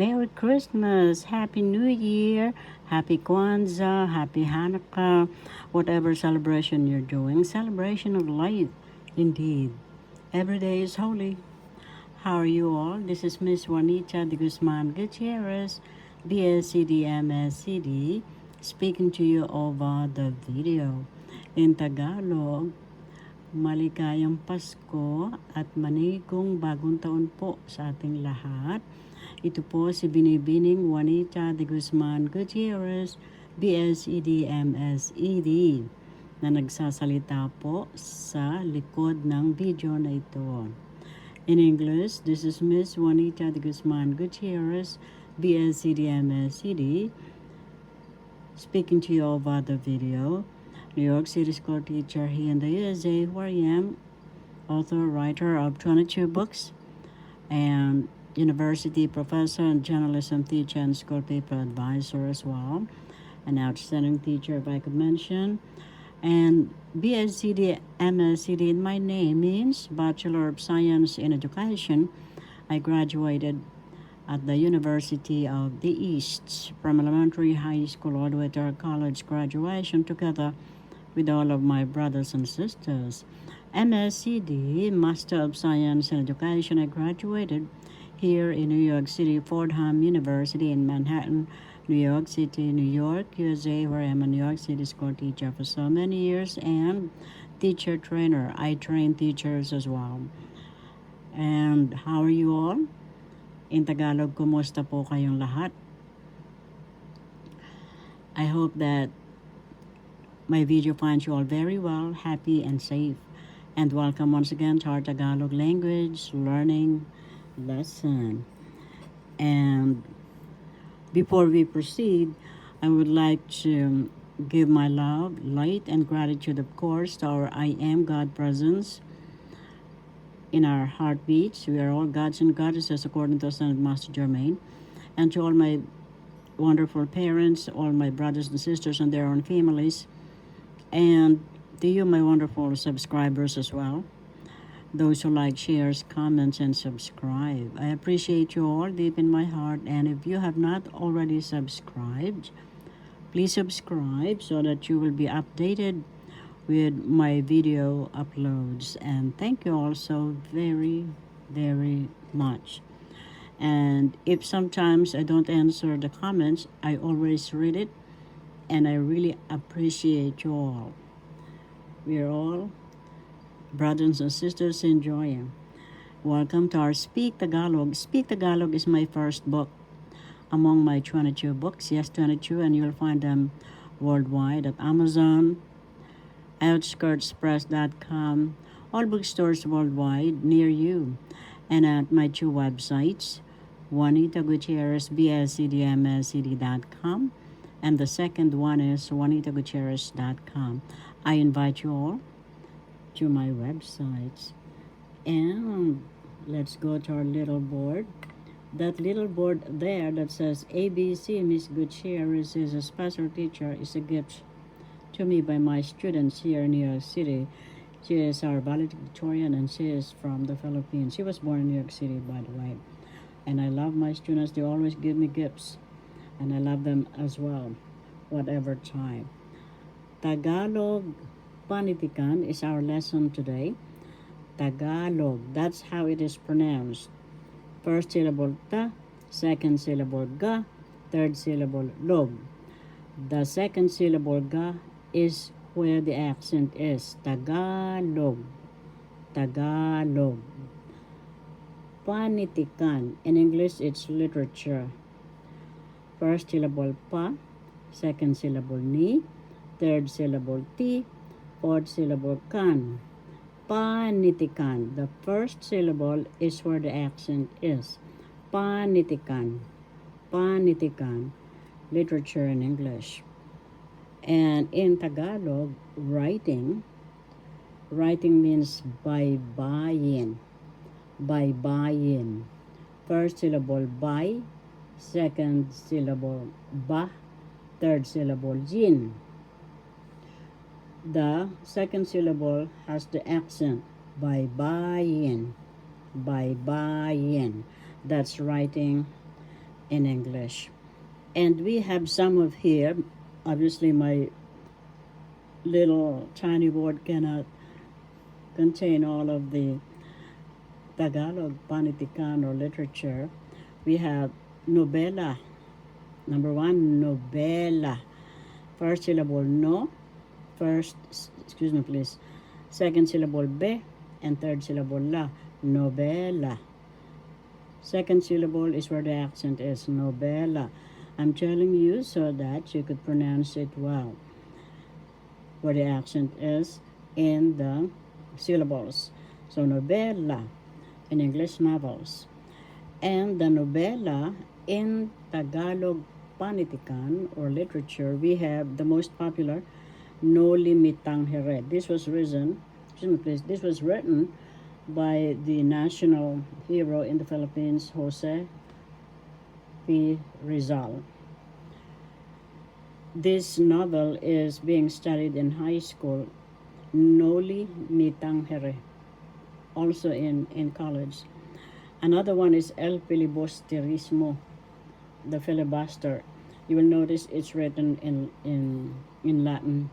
Merry Christmas, Happy New Year, Happy Kwanzaa, Happy Hanukkah, whatever celebration you're doing. Celebration of life, indeed. Every day is holy. How are you all? This is Miss Juanita de Guzman Gutierrez, BSCD MSCD, speaking to you over the video. In Tagalog, maligayang Pasko at manigong bagong taon po sa ating lahat. Ito po si Binibining Juanita de Guzman Gutierrez, BSED MSED, na nagsasalita po sa likod ng video na ito. In English, this is Miss Juanita de Guzman Gutierrez, BSED MSED, speaking to you over the video. New York City school teacher here in the USA, where I am, author, writer of 22 books, and university professor and journalism teacher and school paper advisor as well. An outstanding teacher, if I could mention. And BSCD, MSCD in my name means Bachelor of Science in Education. I graduated at the University of the East from elementary, high school, all the way to our college graduation together with all of my brothers and sisters. MSCD, Master of Science in Education, I graduated here in New York City, Fordham University in Manhattan, New York City, New York, USA, where I'm a New York City school teacher for so many years and teacher trainer. I train teachers as well. And how are you all? In Tagalog, kumusta po kayong lahat? I hope that my video finds you all very well, happy, and safe. And welcome once again to our Tagalog language learning lesson. And before we proceed, I would like to give my love, light, and gratitude, of course, to our I Am God presence in our heartbeats. We are all gods and goddesses according to Saint Master Germain. And to all my wonderful parents, all my brothers and sisters and their own families, and to you, my wonderful subscribers as well. Those who like, shares, comments, and subscribe. I appreciate you all deep in my heart. And if you have not already subscribed, please subscribe so that you will be updated with my video uploads. And thank you all so very, very much. And if sometimes I don't answer the comments, I always read it. And I really appreciate you all. We are all brothers and sisters enjoying. Welcome to our Speak Tagalog. Speak Tagalog is my first book among my 22 books. Yes, 22, and you'll find them worldwide at Amazon, outskirtspress.com, all bookstores worldwide near you, and at my two websites, Juanita Gutierrez, bscdmscd.com, and the second one is juanitagutierrez.com. I invite you all to my websites. And let's go to our little board. That little board there that says ABC Miss Gutierrez is a special teacher is a gift to me by my students here in New York City. She is our valedictorian and she is from the Philippines. She was born in New York City, by the way. And I love my students. They always give me gifts. And I love them as well, whatever time. Tagalog Panitikan is our lesson today. Tagalog, that's how it is pronounced. First syllable ta, second syllable ga, third syllable log. The second syllable ga is where the accent is. Tagalog. Tagalog. Panitikan. In English, it's literature. First syllable pa, second syllable ni, third syllable ti, fourth syllable kan. Panitikan. The first syllable is where the accent is. Panitikan. Panitikan. Literature in English. And in Tagalog, writing means baybayin. Baybayin. First syllable bay, second syllable ba, third syllable jin. The second syllable has the accent baybayin. Baybayin. That's writing in English. And we have some of here. Obviously, my little tiny board cannot contain all of the Tagalog panitikan or literature. We have nobela. Number one, nobela. First syllable no. Excuse me please. Second syllable be. And third syllable la. Nobela. Second syllable is where the accent is. Nobela. I'm telling you so that you could pronounce it well. Where the accent is in the syllables. So nobela in English novels. And the nobela in Tagalog panitikan or literature, we have the most popular, No Limitang Here. This was written by the national hero in the Philippines, Jose P. Rizal. This novel is being studied in high school, Noli Mitang Here, also in college. Another one is El Filibusterismo, the filibuster. You will notice it's written in Latin.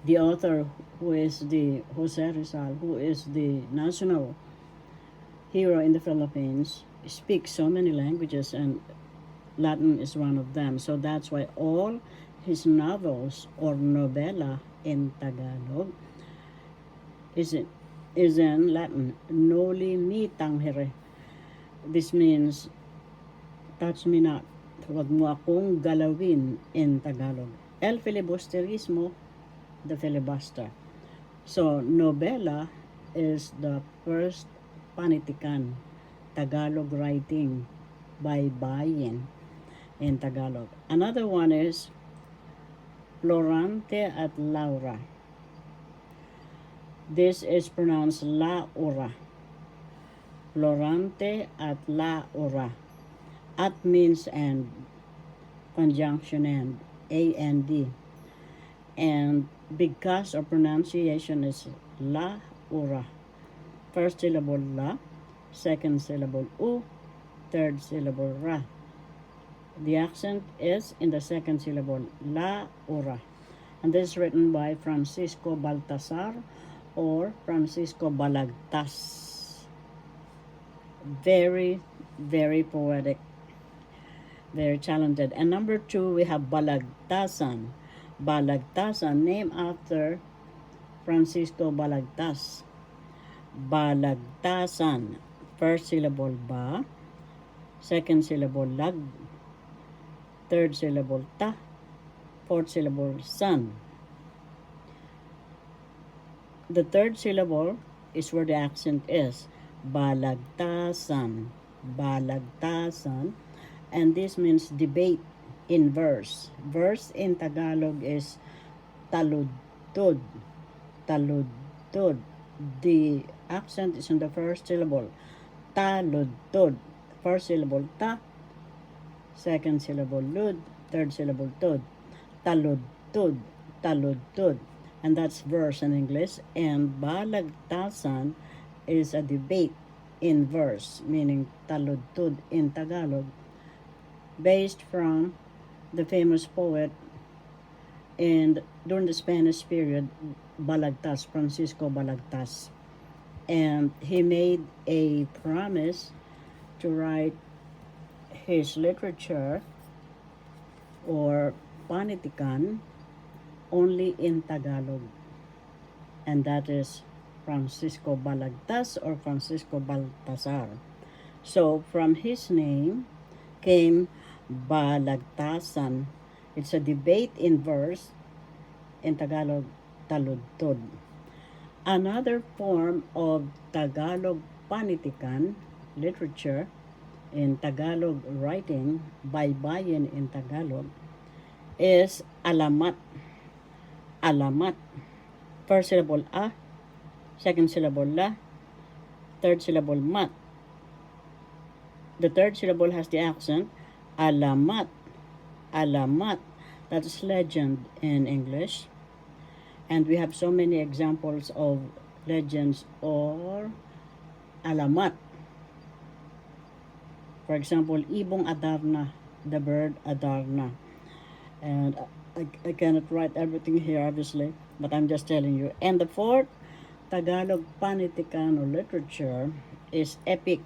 The author, who is the Jose Rizal, who is the national hero in the Philippines, speaks so many languages, and Latin is one of them. So that's why all his novels or novela in Tagalog is in Latin. Noli me tangere. This means, touch me not. Huwag mo akong galawin in Tagalog. El filibusterismo, the filibuster. So, novela is the first panitikan, Tagalog writing by Bayan in Tagalog. Another one is Florante at Laura. This is pronounced Laura. Florante at Laura. At means and, conjunction and, A-N-D. And because of pronunciation is Laura. First syllable la, second syllable u, third syllable ra. The accent is in the second syllable, Laura. And this is written by Francisco Baltasar or Francisco Balagtas. Very, very poetic. Very talented. And number 2, we have Balagtasan. Balagtasan, named after Francisco Balagtas. Balagtasan. First syllable ba, second syllable lag, third syllable ta, fourth syllable san. The third syllable is where the accent is. Balagtasan. Balagtasan. And this means debate in verse. Verse in Tagalog is taludtod. Taludtod. The accent is on the first syllable. Taludtod. First syllable ta, second syllable lud, third syllable tod. Taludtod. Taludtod. And that's verse in English. And balagtasan is a debate in verse, meaning taludtod in Tagalog, based from the famous poet and during the Spanish period, Balagtas, Francisco Balagtas. And he made a promise to write his literature or panitikan only in Tagalog. And that is Francisco Balagtas or Francisco Baltasar. So from his name came Balagtasan. It's a debate in verse, in Tagalog, taludtod. Another form of Tagalog panitikan literature in Tagalog writing by Bayan in Tagalog is alamat. Alamat. First syllable a, second syllable la, third syllable mat. The third syllable has the accent alamat. Alamat. That is legend in English. And we have so many examples of legends or alamat. For example, Ibong Adarna, the bird Adarna. And I cannot write everything here, obviously, but I'm just telling you. And the fourth, Tagalog Paniticano literature is epic,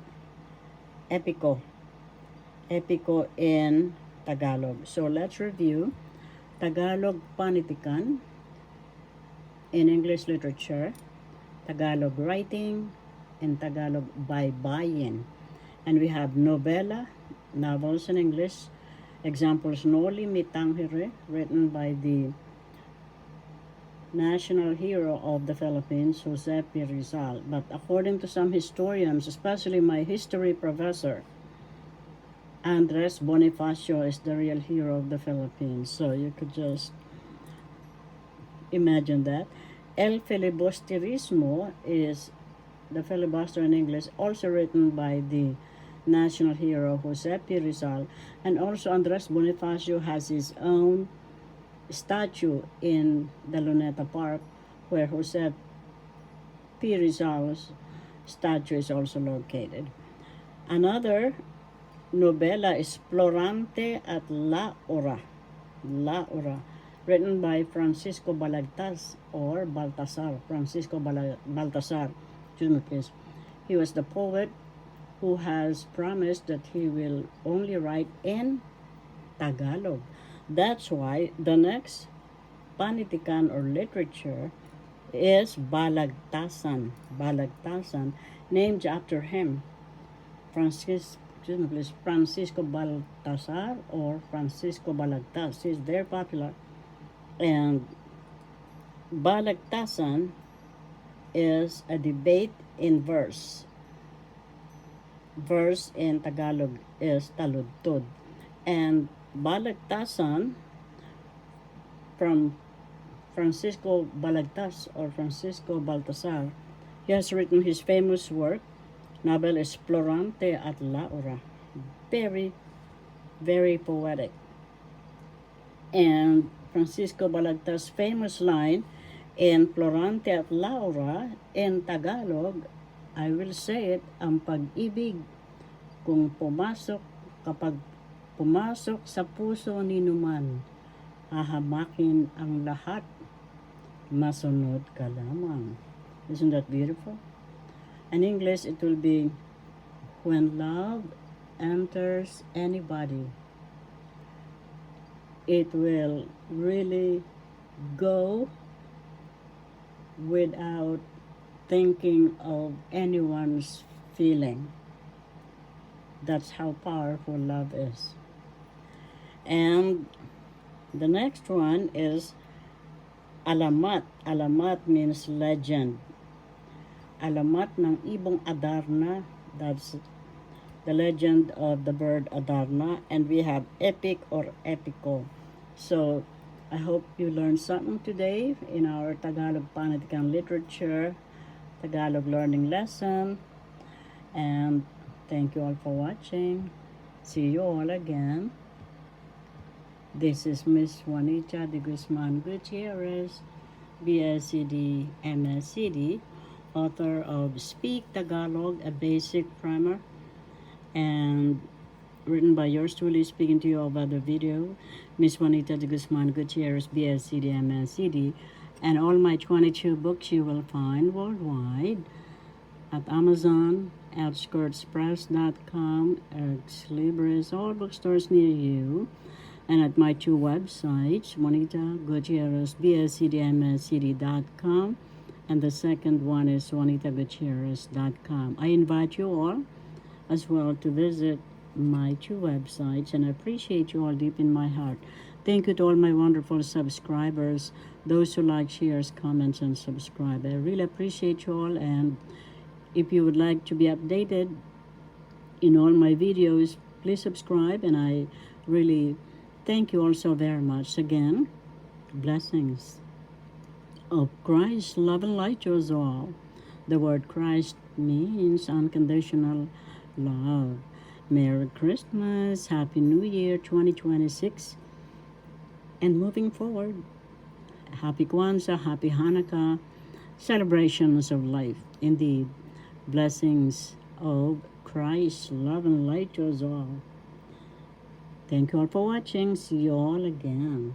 epico, epico in Tagalog. So let's review Tagalog Panitikan in English literature, Tagalog writing, and Tagalog baybayin. And we have novella, novels in English, examples Noli Me Tangere, written by the national hero of the Philippines, Jose P. Rizal. But according to some historians, especially my history professor, Andres Bonifacio is the real hero of the Philippines. So you could just imagine that. El Filibusterismo is the filibuster in English, also written by the national hero Jose P. Rizal. And also Andres Bonifacio has his own statue in the Luneta Park, where Jose P. Rizal's statue is also located. Another novela is Florante at Laura, written by Francisco Balagtas or Baltasar. Francisco Baltasar, excuse me please. He was the poet who has promised that he will only write in Tagalog. That's why the next panitikan or literature is Balagtasan, named after him, Francisco Baltasar or Francisco Balagtas. He's very popular. And Balagtasan is a debate in verse. Verse in Tagalog is taludtod. And Balagtasan from Francisco Balagtas or Francisco Baltasar, he has written his famous work. Novel is Florante at Laura. Very, very poetic. And Francisco Balagtas' famous line in Florante at Laura in Tagalog, I will say it, ang pag-ibig kapag pumasok sa puso ni numan, hahamakin ang lahat, masunod ka lamang. Isn't that beautiful? In English, it will be, when love enters anybody, it will really go without thinking of anyone's feeling. That's how powerful love is. And the next one is Alamat. Alamat means legend. Alamat ng Ibong Adarna. That's the legend of the bird Adarna. And we have epic or epico. So I hope you learned something today in our Tagalog Panitikan literature, Tagalog learning lesson. And thank you all for watching. See you all again. This is Miss Juanita de Guzman Gutierrez, BSCD, MSCD, author of Speak Tagalog, a basic primer, and written by yours truly, speaking to you over the video, Miss Juanita de Guzman Gutierrez, BSCD, MSCD, and all my 22 books you will find worldwide at Amazon, outskirtspress.com, Ex Libris, all bookstores near you, and at my two websites, Juanita Gutierrez, bscdmscd.com, and the second one is juanitagutierrez.com. I invite you all as well to visit my two websites, and I appreciate you all deep in my heart. Thank you to all my wonderful subscribers, those who like, shares, comments, and subscribe. I really appreciate you all, and if you would like to be updated in all my videos, please subscribe, and I really thank you all so very much. Again, blessings of Christ, love and light to us all. The word Christ means unconditional love. Merry Christmas, Happy New Year 2026, and moving forward, Happy Kwanzaa, Happy Hanukkah, celebrations of life. Indeed, blessings of Christ's love and light to us all. Thank you all for watching. See you all again.